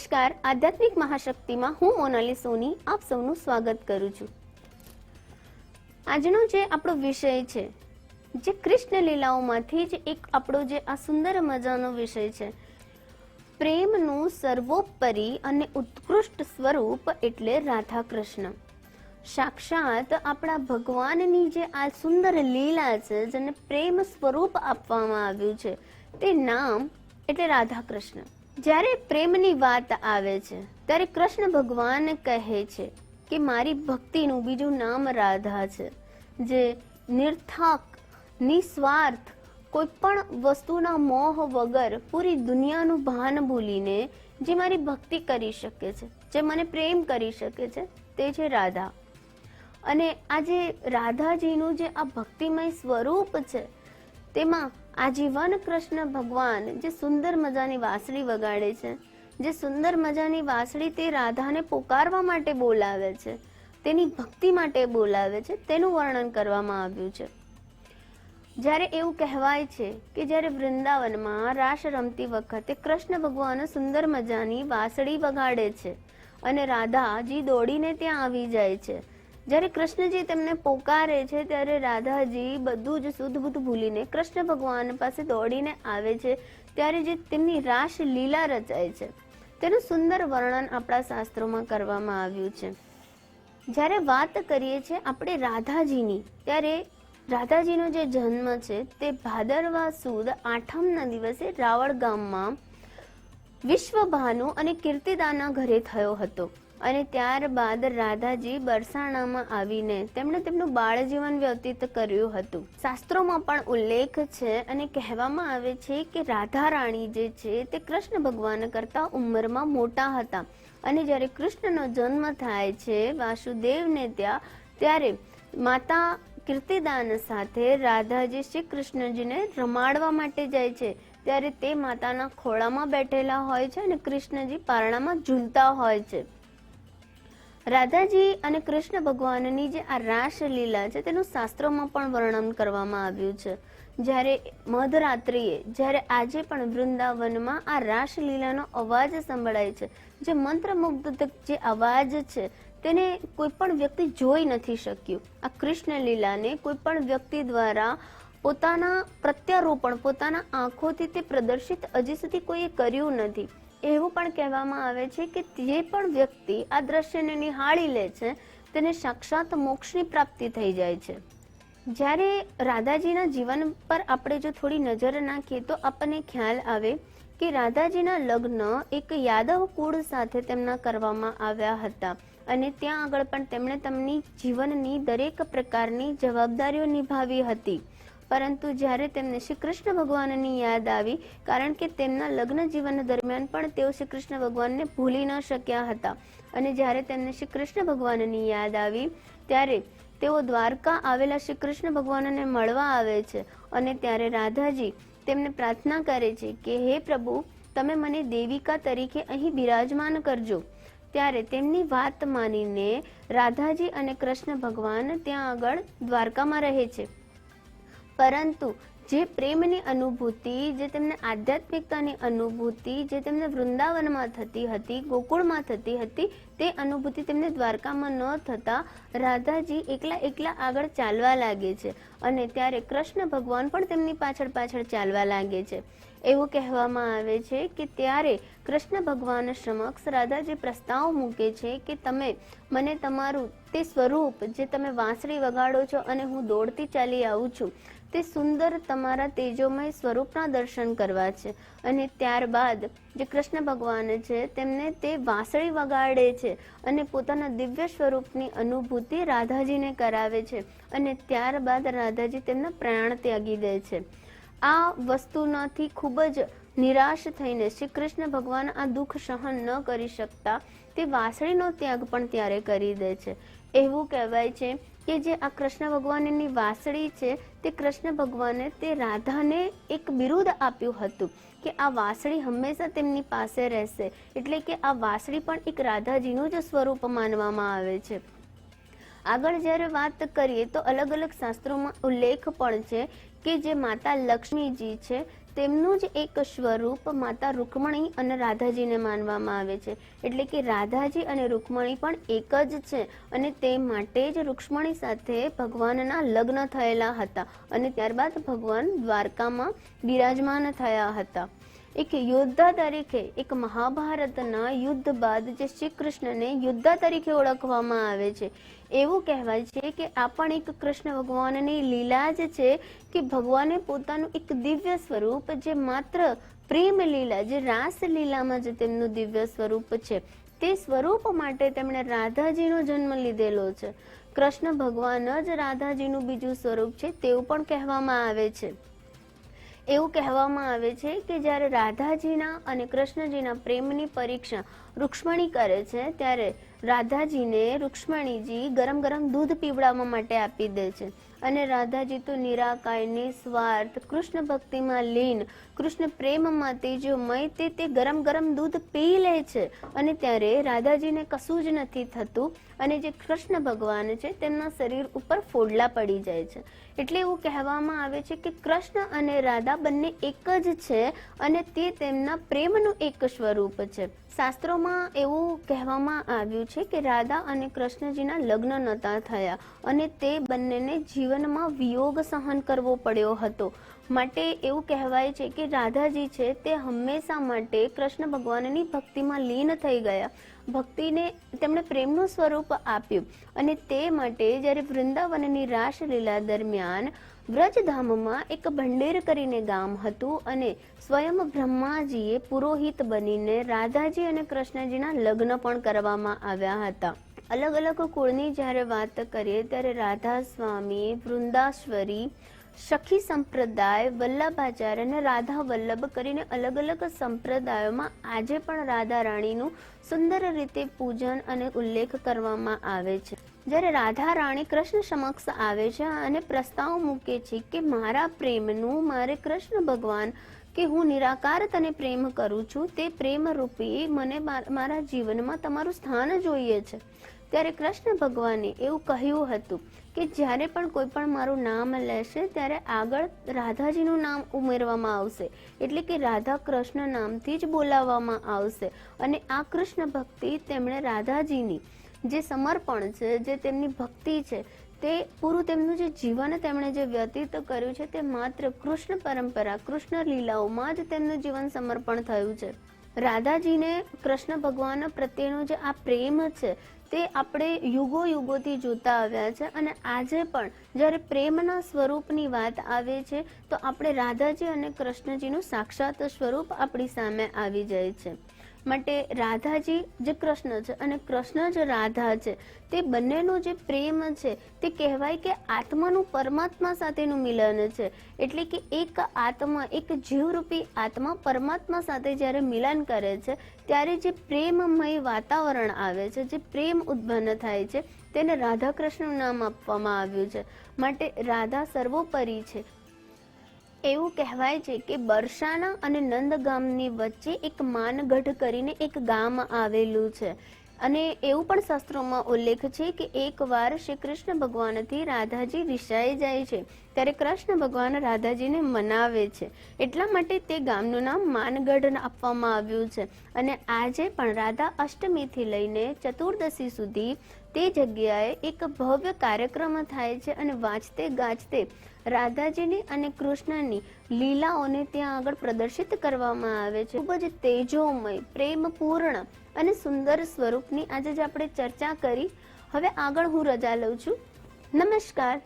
નમસ્કાર, આધ્યાત્મિક મહાશક્તિમાં હું મોનાલી સોની આપ સૌનું સ્વાગત કરું છું। આજનો જે આપણો વિષય છે, જે કૃષ્ણ લીલાઓમાંથી જ એક આપણો જે આ સુંદર મજાનો વિષય છે, પ્રેમનું સર્વોપરી અને ઉત્કૃષ્ટ સ્વરૂપ એટલે રાધા કૃષ્ણ। સાક્ષાત આપણા ભગવાનની જે આ સુંદર લીલા છે, જેને પ્રેમ સ્વરૂપ આપવામાં આવ્યું છે, તે નામ એટલે રાધા કૃષ્ણ। જ્યારે પ્રેમની વાત આવે છે ત્યારે કૃષ્ણ ભગવાન કહે છે કે મારી ભક્તિનું બીજું નામ રાધા છે, જે નિર્થક, નિસ્વાર્થ, કોઈ પણ વસ્તુના મોહ વગર પૂરી દુનિયાનું ભાન ભૂલીને જે મારી ભક્તિ કરી શકે છે, જે મને પ્રેમ કરી શકે છે, તે છે રાધા। અને આ જે રાધાજીનું જે આ ભક્તિમય સ્વરૂપ છે, તેમાં આજીવન કૃષ્ણ ભગવાન જે સુંદર મજાની વાંસળી વગાડે છે, જે સુંદર મજાની વાંસળી તે રાધાને પોકારવા માટે બોલાવે છે, તેની ભક્તિ માટે બોલાવે છે, તેનું વર્ણન કરવામાં આવ્યું છે। જ્યારે એવું કહેવાય છે કે જ્યારે વૃંદાવનમાં રાસ રમતી વખતે કૃષ્ણ ભગવાન સુંદર મજાની વાંસળી વગાડે છે અને રાધાજી દોડીને ત્યાં આવી જાય છે। જ્યારે કૃષ્ણજી તેમને પોકારે છે ત્યારે રાધાજી બધું જ શુદ્ધ બુદ્ધ ભૂલીને કૃષ્ણ ભગવાન પાસે દોડીને આવે છે। ત્યારે જે તેમની રાસ લીલા રચાય છે, તેનું સુંદર વર્ણન આપણા શાસ્ત્રોમાં કરવામાં આવ્યું છે। જ્યારે વાત કરીએ છીએ આપણે રાધાજીની, ત્યારે રાધાજીનો જે જન્મ છે તે ભાદરવા સુદ 8મના દિવસે રાવળ ગામમાં વિશ્વભાનુ અને કીર્તિદાના ઘરે થયો હતો। અને ત્યારબાદ રાધાજી બરસાણામાં આવીને તેમણે તેમનું બાળ જીવન વ્યતીત કર્યું હતું। શાસ્ત્રોમાં પણ ઉલ્લેખ છે અને કહેવામાં આવે છે કે રાધા રાણી જે છે તે કૃષ્ણ ભગવાન કરતા ઉંમરમાં મોટા હતા। અને જ્યારે કૃષ્ણનો જન્મ થાય છે વાસુદેવને ત્યાં, ત્યારે માતા કીર્તિદાન સાથે રાધાજી શ્રી કૃષ્ણજીને રમાડવા માટે જાય છે। ત્યારે તે માતાના ખોળામાં બેઠેલા હોય છે અને કૃષ્ણજી પારણામાં ઝૂલતા હોય છે। રાધાજી અને કૃષ્ણ ભગવાનની જે આ રાસ લીલા છે તેનું શાસ્ત્રોમાં પણ વર્ણન કરવામાં આવ્યું છે। જ્યારે મધરાત્રિએ, જ્યારે આજે પણ વૃંદાવનમાં આ રાસ લીલાનો અવાજ સંભળાય છે, જે મંત્રમુગ્ધ જે અવાજ છે તેને કોઈ પણ વ્યક્તિ જોઈ નથી શક્યું। આ કૃષ્ણ લીલાને કોઈ પણ વ્યક્તિ દ્વારા પોતાના પ્રત્યારોપણ, પોતાના આંખોથી તે પ્રદર્શિત હજી સુધી કોઈએ કર્યું નથી। એવું પણ કહેવામાં આવે છે કે જે પણ વ્યક્તિ આ દ્રશ્યને નિહાળી લે છે તેને સાક્ષાત મોક્ષની પ્રાપ્તિ થઈ જાય છે। જ્યારે રાધાજીના જીવન પર આપણે જો થોડી નજર નાખીએ તો આપણને ખ્યાલ આવે કે રાધાજીના લગ્ન એક યાદવ કુળ સાથે તેમના કરવામાં આવ્યા હતા અને ત્યાં આગળ પણ તેમણે તેમની જીવનની દરેક પ્રકારની જવાબદારીઓ નિભાવી હતી। પરંતુ જ્યારે તેમને શ્રી કૃષ્ણ ભગવાનની યાદ આવી, કારણ કે તેમના લગ્ન જીવન દરમિયાન પણ તેઓ શ્રી કૃષ્ણ ભગવાનને ભૂલી ન શક્યા હતા, અને જ્યારે તેમને શ્રી કૃષ્ણ ભગવાનની યાદ આવી ત્યારે તેઓ દ્વારકા આવેલા શ્રી કૃષ્ણ ભગવાનને મળવા આવે છે અને ત્યારે રાધાજી તેમને પ્રાર્થના કરે છે કે હે પ્રભુ, તમે મને દેવિકા તરીકે અહીં બિરાજમાન કરજો। ત્યારે તેમની વાત માનીને રાધાજી અને કૃષ્ણ ભગવાન ત્યાં આગળ દ્વારકામાં રહે છે। પરંતુ જે પ્રેમની અનુભૂતિ, જે તેમને આધ્યાત્મિકતાની અનુભૂતિ, જે તેમને વૃંદાવનમાં થતી હતી, ગોકુળમાં થતી હતી, તે અનુભૂતિ તેમને દ્વારકામાં ન થતા રાધાજી એકલા આગળ ચાલવા લાગે છે અને ત્યારે કૃષ્ણ ભગવાન પણ તેમની પાછળ ચાલવા લાગે છે। એવું કહેવામાં આવે છે કે ત્યારે કૃષ્ણ ભગવાન સમક્ષ રાધાજી પ્રસ્તાવ મૂકે છે કે તમે મને તમારું તે સ્વરૂપ, જે તમે વાંસળી વગાડો છો અને હું દોડતી ચાલી આવું છું, તે સુંદર તમારા તેજોમય સ્વરૂપના દર્શન કરવા છે। અને ત્યારબાદ જે કૃષ્ણ ભગવાન છે તેમને તે વાંસળી વગાડે છે અને પોતાના દિવ્ય સ્વરૂપની અનુભૂતિ રાધાજીને કરાવે છે અને ત્યારબાદ રાધાજી તેમના પ્રાણ ત્યાગી દે છે। આ વસ્તુનાથી ખૂબ જ નિરાશ થઈને શ્રી કૃષ્ણ ભગવાન આ દુઃખ સહન ન કરી શકતા તે વાંસળીનો ત્યાગ પણ ત્યારે કરી દે છે। એવું કહેવાય છે કે જે આ કૃષ્ણ ભગવાનની વાંસળી છે તે કૃષ્ણ ભગવાને તે રાધાને એક બિરુદ આપ્યું હતું કે આ વાંસળી હંમેશા તેમની પાસે રહેશે, એટલે કે આ વાંસળી પણ એક રાધાજીનું જ સ્વરૂપ માનવામાં આવે છે। આગળ જ્યારે વાત કરીએ તો અલગ અલગ શાસ્ત્રોમાં ઉલ્લેખ પણ છે કે જે માતા લક્ષ્મીજી છે તેમનું જ એક સ્વરૂપ માતા રૂકમણી અને રાધાજીને માનવામાં આવે છે. એટલે કે રાધાજી અને રૂકમણી પણ એક જ છે અને તે માટે જ રૂક્ષ્મણી સાથે ભગવાનના લગ્ન થયેલા હતા અને ત્યારબાદ ભગવાન દ્વારકામાં બિરાજમાન થયા હતા. એક યોદ્ધા તરીકે, એક મહાભારતના યુદ્ધ બાદ જે શ્રી કૃષ્ણને યોદ્ધા તરીકે ઓળખવામાં આવે છે, એવું કહેવાય છે કે આ પણ એક કૃષ્ણ ભગવાનની લીલા જ છે કે ભગવાને પોતાનું એક દિવ્ય સ્વરૂપ, જે માત્ર પ્રેમ લીલા, જે રાસ લીલામાં જે તેમનું દિવ્ય સ્વરૂપ છે, તે સ્વરૂપ માટે તેમણે રાધાજીનો જન્મ લીધેલો છે. કૃષ્ણ ભગવાન જ રાધાજીનું બીજું સ્વરૂપ છે તેવું પણ કહેવામાં આવે છે. એવું કહેવામાં આવે છે કે જ્યારે રાધાજીના અને કૃષ્ણજીના પ્રેમની પરીક્ષા રૂક્ષ્મણી કરે છે, ત્યારે રાધાજીને રૂક્ષ્મણીજી ગરમ ગરમ દૂધ પીવડાવવા માટે આપી દે છે અને રાધાજી તો નિરાકાય, નિસ્વાર્થ, કૃષ્ણ ભક્તિમાં લીન, કૃષ્ણ પ્રેમમાં તેજોમય તે ગરમ ગરમ દૂધ પી લે છે અને ત્યારે રાધાજીને કશું જ નથી થતું અને જે કૃષ્ણ ભગવાન છે તેમના શરીર ઉપર ફોડલા પડી જાય છે. એટલે એવું કહેવામાં આવે છે કે કૃષ્ણ અને રાધા બંને એક જ છે અને તે તેમના પ્રેમનું એક સ્વરૂપ છે. શાસ્ત્રોમાં એવું કહેવામાં આવ્યું છે કે રાધા અને કૃષ્ણજીના લગ્ન નહોતા થયા અને તે બંનેને જીવનમાં વિયોગ સહન કરવો પડ્યો હતો. માટે એવું કહેવાય છે કે રાધાજી છે તે હંમેશા માટે કૃષ્ણ ભગવાનની ભક્તિમાં લીન થઈ ગયા. ભક્તિને તેમણે પ્રેમનું સ્વરૂપ આપ્યું અને તે માટે જ્યારે વૃંદાવનની રાસલીલા દરમિયાન વ્રજધામમાં એક ભંડેર કરીને ગામ હતું અને સ્વયં બ્રહ્માજીએ પુરોહિત બનીને રાધાજી અને કૃષ્ણજીના લગ્ન પણ કરવામાં આવ્યા હતા. અલગ અલગ કુળની જ્યારે વાત કરીએ ત્યારે રાધા સ્વામી, વૃંદાશ્વરી, સખી સંપ્રદાય, વલ્લભાચાર્ય અને રાધા વલ્લભ કરીને અલગ અલગ સંપ્રદાયોમાં આજે પણ રાધા રાણીનું સુંદર રીતે પૂજન અને ઉલ્લેખ કરવામાં આવે છે. જ્યારે રાધા રાણી કૃષ્ણ સમક્ષ આવે છે અને પ્રસ્તાવ મૂકે છે કે મારા પ્રેમનું, મારે કૃષ્ણ ભગવાન કે હું નિરાકાર તને પ્રેમ કરું છું, તે પ્રેમ રૂપી મને મારા જીવનમાં તમારું સ્થાન જોઈએ છે, ત્યારે કૃષ્ણ ભગવાને એવું કહ્યું હતું કે જ્યારે પણ કોઈ પણ મારું નામ લેશે ત્યારે આગળ રાધાજીનું નામ ઉમેરવામાં આવશે. એટલે કે રાધા કૃષ્ણ નામથી જ બોલાવવામાં આવશે અને આ કૃષ્ણ ભક્તિ તેમણે રાધાજીની જે સમર્પણ છે, જે તેમની ભક્તિ છે, તે પૂરું તેમનું જે જીવન તેમણે જે વ્યતીત કર્યું છે તે માત્ર કૃષ્ણ પરંપરા, કૃષ્ણ લીલાઓમાં જ તેમનું જીવન સમર્પણ થયું છે. રાધાજીને કૃષ્ણ ભગવાન પ્રત્યેનો જે આ પ્રેમ છે તે આપણે યુગો યુગોથી જોતા આવ્યા છે અને આજે પણ જ્યારે પ્રેમના સ્વરૂપની વાત આવે છે તો આપણે રાધાજી અને કૃષ્ણજીનું સાક્ષાત સ્વરૂપ આપણી સામે આવી જાય છે. માટે રાધાજી જે કૃષ્ણ છે અને કૃષ્ણ જે રાધા છે, તે બંનેનો જે પ્રેમ છે તે કહેવાય કે આત્માનું પરમાત્મા સાથેનું મિલન છે. એટલે કે એક આત્મા, એક જીવરૂપી આત્મા પરમાત્મા સાથે જ્યારે મિલન કરે છે ત્યારે જે પ્રેમમય વાતાવરણ આવે છે, જે પ્રેમ ઉત્પન્ન થાય છે, તેને રાધા કૃષ્ણનું નામ આપવામાં આવ્યું છે. માટે રાધા સર્વોપરી છે. એવું કહેવાય છે કે બરસાના અને નંદગામની વચ્ચે એક માનગઢ કરીને એક ગામ આવેલું છે અને એવું પણ શાસ્ત્રોમાં ઉલ્લેખ છે કે એકવાર શ્રી કૃષ્ણ ભગવાનથી રાધાજી રિસાઈ જાય છે ત્યારે કૃષ્ણ ભગવાન રાધાજીને મનાવે છે. એટલા માટે તે ગામનું નામ માનગઢ આપવામાં આવ્યું છે અને આજે પણ રાધા અષ્ટમીથી લઈને ચતુર્દશી સુધી તે જગ્યાએ એક ભવ્ય કાર્યક્રમ થાય છે અને વાંચતે ગાજતે રાધાજીની અને કૃષ્ણની લીલાઓને ત્યાં આગળ પ્રદર્શિત કરવામાં આવે છે. ખૂબ જ તેજોમય, પ્રેમપૂર્ણ અને સુંદર સ્વરૂપની આજે જ આપણે ચર્ચા કરી. હવે આગળ હું રજા લઉં છું. નમસ્કાર.